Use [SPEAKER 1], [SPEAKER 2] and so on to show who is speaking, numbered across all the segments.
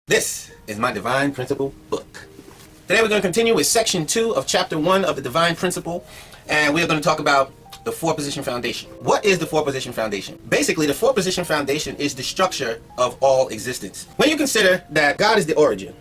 [SPEAKER 1] This is my Divine Principle book. Today we're going to continue with section 2 of chapter 1 of the Divine Principle, and we are going to talk about the four-position foundation. What is the four-position foundation? Basically, the four-position foundation is the structure of all existence. When you consider that God is the origin,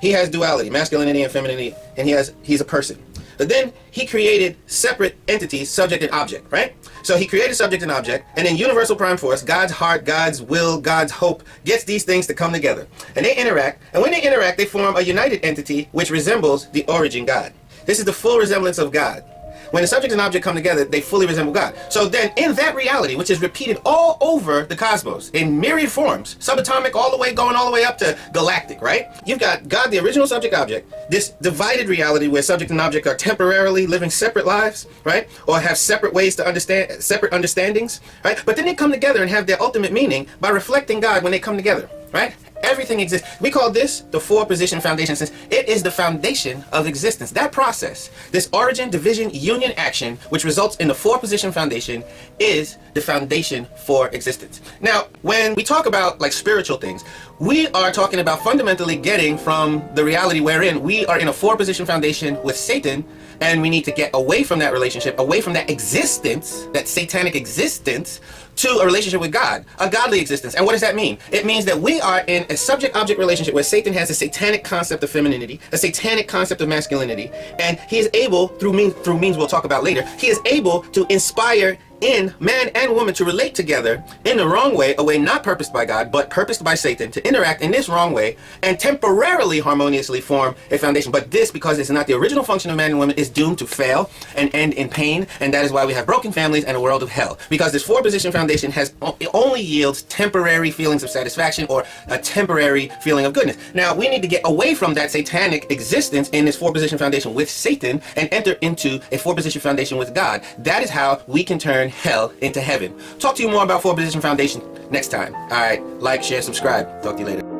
[SPEAKER 1] He has duality, masculinity and femininity, and He's a person. But then He created separate entities, subject and object, right? So He created subject and object, and then universal prime force, God's heart, God's will, God's hope, gets these things to come together. And they interact, and when they interact, they form a united entity which resembles the origin God. This is the full resemblance of God. When the subject and object come together, they fully resemble God. So then, in that reality, which is repeated all over the cosmos, in myriad forms, subatomic going all the way up to galactic, right? You've got God, the original subject-object, this divided reality where subject and object are temporarily living separate lives, right? Or have separate ways to understand, separate understandings, right? But then they come together and have their ultimate meaning by reflecting God when they come together, right? Everything exists. We call this the four-position foundation since it is the foundation of existence. That process, this origin, division, union, action, which results in the four-position foundation, is the foundation for existence. Now, when we talk about like spiritual things, we are talking about fundamentally getting from the reality wherein we are in a four-position foundation with Satan, and we need to get away from that relationship, away from that existence, that satanic existence, to a relationship with God, a godly existence. And what does that mean? It means that we are in a subject-object relationship where Satan has a satanic concept of femininity, a satanic concept of masculinity, and he is able, through means we'll talk about later, he is able to inspire in man and woman to relate together in the wrong way, a way not purposed by God, but purposed by Satan, to interact in this wrong way and temporarily harmoniously form a foundation. But this, because it's not the original function of man and woman, is doomed to fail and end in pain, and that is why we have broken families and a world of hell. Because this four-position foundation it only yields temporary feelings of satisfaction or a temporary feeling of goodness. Now, we need to get away from that satanic existence in this four-position foundation with Satan and enter into a four-position foundation with God. That is how we can turn hell into heaven. Talk to you more about four-position foundation next time. All right, like, share, subscribe. Talk to you later.